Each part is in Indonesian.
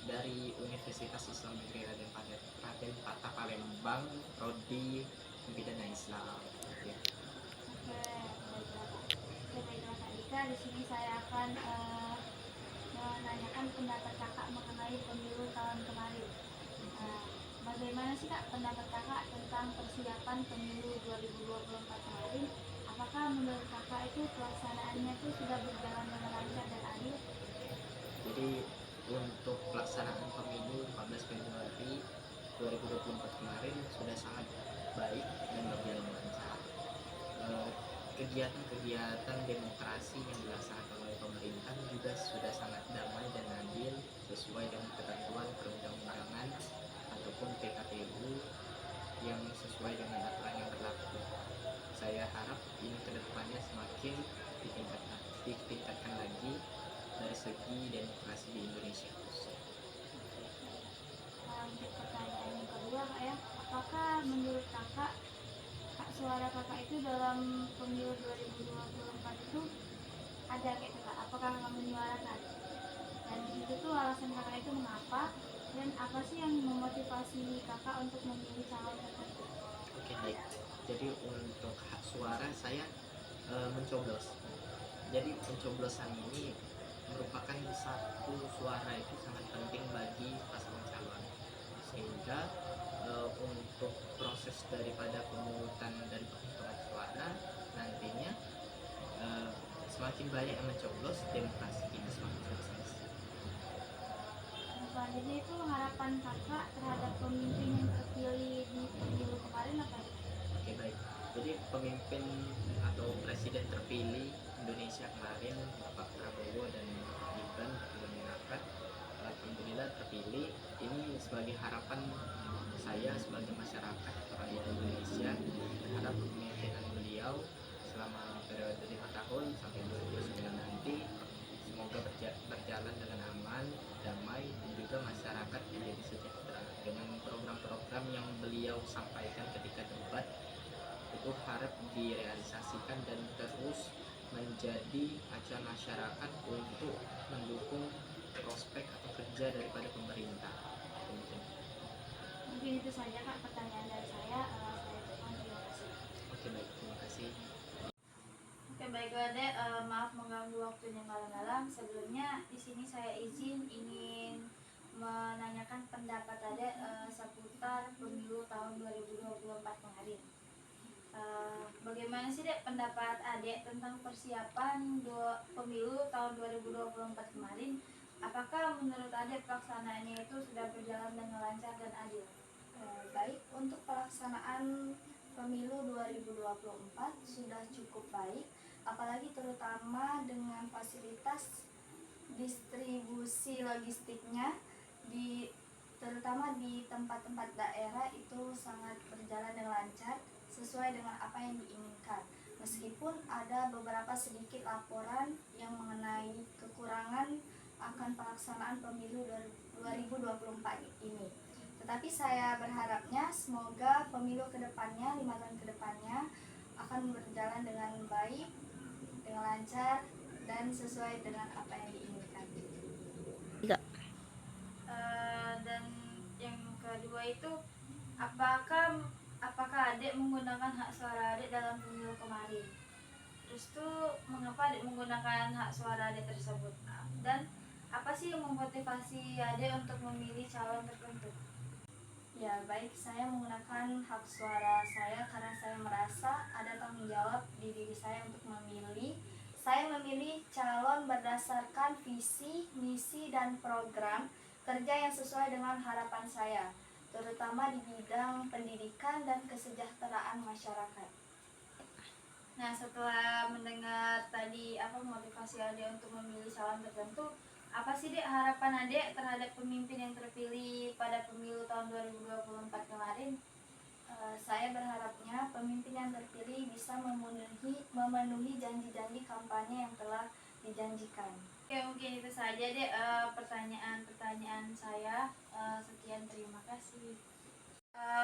dari Universitas Islam Negeri Raden Patah Palembang, Prodi Pembidana Islam. Ya. Oke, baiklah Kak. Oke, baiklah Kak Dika. Di sini saya akan menanyakan pendapat Kakak mengenai pemilu tahun kemarin. Nah, bagaimana sih Kak pendapat Kakak tentang persiapan pemilu 2024 kemarin? Apakah menurut Kakak itu pelaksanaannya itu sudah berjalan dengan lancar dan adil? Jadi untuk pelaksanaan pemilu 14 Februari 2024 kemarin sudah sangat baik dan berjalan lancar. Kegiatan-kegiatan demokrasi yang dilaksanakan oleh pemerintah juga sudah sangat damai dan adil sesuai dengan ketentuan perundang-undangan ataupun PKPU yang sesuai dengan aturan yang berlaku. Saya harap ini kedepannya semakin ditingkatkan lagi dari segi demokrasi di Indonesia. Untuk pertanyaan yang kedua Kak ya, apakah menurut Kakak hak suara Kakak itu dalam pemilu 2024 itu ada kayak Kakak? Apakah Kakak menyuarakan? Dan itu tuh alasan Kakak itu mengapa? Dan apa sih yang memotivasi Kakak untuk memilih calon tertentu? Oke, baik. Jadi untuk hak suara saya mencoblos. Jadi pencoblosan ini merupakan satu suara itu sangat penting bagi pasangan calon, sehingga untuk proses daripada pemungutan dan penghitungan suara nantinya semakin banyak yang mencoblos, demokrasi kita semakin sukses. Selanjutnya itu harapan Kakak terhadap pemimpin yang terpilih di pemilu kemarin apa ya? Oke, baik. Jadi pemimpin atau presiden terpilih Indonesia kemarin Bapak Prabowo dan Bapak Gibran Raka alhamdulillah terpilih. Ini sebagai harapan saya sebagai masyarakat rakyat Indonesia terhadap kepemimpinan beliau selama periode 5 tahun sampai 2009 nanti, semoga berjalan dengan aman, damai, dan juga masyarakat menjadi sejahtera. Dengan program-program yang beliau sampaikan ketika debat itu harap direalisasikan dan terus menjadi acuan masyarakat untuk mendukung prospek atau kerja daripada pemerintah. Mungkin itu saja Kak pertanyaan dari saya. Saya ucapkan terima kasih. Oke, baik, terima kasih. Oke, baiklah Dek, maaf mengganggu waktunya malam-malam. Sebelumnya di sini saya ingin menanyakan pendapat Adek seputar pemilu tahun 2024 kemarin. Bagaimana sih Dek pendapat Adek tentang persiapan pemilu tahun 2024 kemarin? Apakah menurut Adek pelaksanaannya itu sudah berjalan dengan lancar dan adil? Baik, untuk pelaksanaan pemilu 2024 sudah cukup baik, apalagi terutama dengan fasilitas distribusi logistiknya terutama di tempat-tempat daerah itu sangat berjalan dengan lancar sesuai dengan apa yang diinginkan. Meskipun ada beberapa sedikit laporan yang mengenai kekurangan akan pelaksanaan pemilu 2024 ini. Tetapi saya berharapnya semoga pemilu kedepannya, 5 tahun kedepannya akan berjalan dengan baik, dengan lancar, dan sesuai dengan apa yang diinginkan. Dan yang kedua itu, apakah adik menggunakan hak suara adik dalam pemilu kemarin? Terus tuh mengapa adik menggunakan hak suara adik tersebut? Dan apa sih yang memotivasi adik untuk memilih calon tertentu? Ya baik, saya menggunakan hak suara saya karena saya merasa ada tanggung jawab di diri saya untuk memilih. Saya memilih calon berdasarkan visi, misi, dan program kerja yang sesuai dengan harapan saya, terutama di bidang pendidikan dan kesejahteraan masyarakat. Nah, setelah mendengar tadi apa motivasi Ade untuk memilih calon tertentu, apa sih Dek harapan Ade terhadap pemimpin yang terpilih pada pemilu tahun 2024 kemarin? Saya berharapnya pemimpin yang terpilih bisa memenuhi janji-janji kampanye yang telah dijanjikan. Oke, mungkin itu saja Dek pertanyaan-pertanyaan saya. Sekian, terima kasih.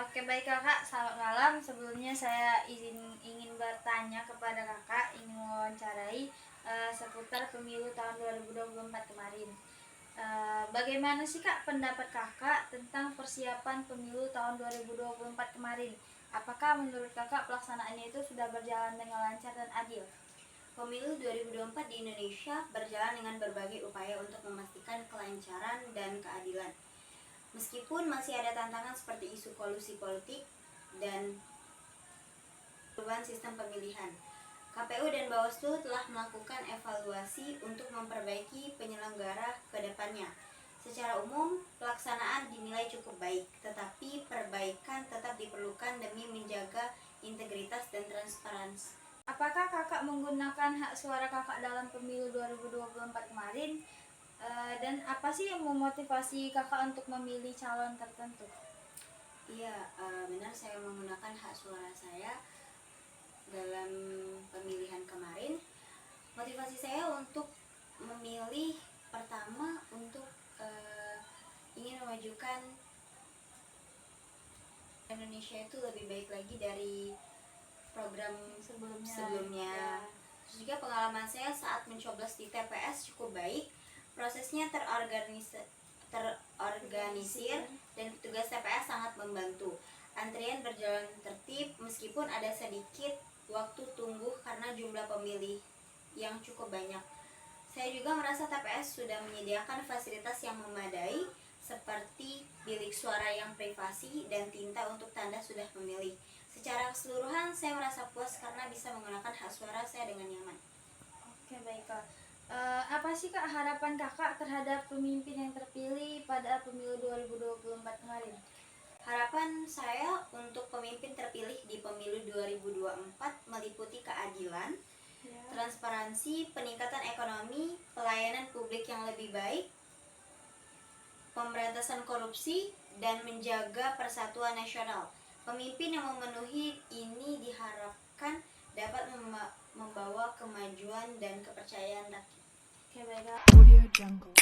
Oke, baik Kakak, selamat malam. Sebelumnya saya ingin bertanya kepada Kakak, ingin mewawancarai seputar pemilu tahun 2024 kemarin. Bagaimana sih Kak pendapat Kakak tentang persiapan pemilu tahun 2024 kemarin? Apakah menurut Kakak pelaksanaannya itu sudah berjalan dengan lancar dan adil? Pemilu 2024 di Indonesia berjalan dengan berbagai upaya untuk memastikan kelancaran dan keadilan. Meskipun masih ada tantangan seperti isu kolusi politik dan perubahan sistem pemilihan, KPU dan Bawaslu telah melakukan evaluasi untuk memperbaiki penyelenggara ke depannya. Secara umum, pelaksanaan dinilai cukup baik, tetapi perbaikan tetap diperlukan demi menjaga integritas dan transparansi. Apakah Kakak menggunakan hak suara Kakak dalam pemilu 2024 kemarin? Dan apa sih yang memotivasi Kakak untuk memilih calon tertentu? Iya, benar, saya menggunakan hak suara saya dalam pemilihan kemarin. Motivasi saya untuk memilih pertama untuk ingin memajukan Indonesia itu lebih baik lagi dari program sebelumnya. Terus juga pengalaman saya saat mencoblos di TPS cukup baik. Prosesnya terorganisir dan petugas TPS sangat membantu. Antrian berjalan tertib meskipun ada sedikit waktu tunggu karena jumlah pemilih yang cukup banyak. Saya juga merasa TPS sudah menyediakan fasilitas yang memadai seperti bilik suara yang privasi dan tinta untuk tanda sudah memilih. Secara keseluruhan saya merasa puas karena bisa menggunakan hak suara saya dengan nyaman. Oke, baik Kak. Apa sih Kak harapan Kakak terhadap pemimpin yang terpilih pada pemilu 2024 kemarin? Harapan saya untuk pemimpin terpilih di pemilu 2024 meliputi keadilan, transparansi, peningkatan ekonomi, pelayanan publik yang lebih baik, pemberantasan korupsi, dan menjaga persatuan nasional. Pemimpin yang memenuhi ini diharapkan dapat membawa kemajuan dan kepercayaan rakyat. Oke, baik Kak. Audio Jungle.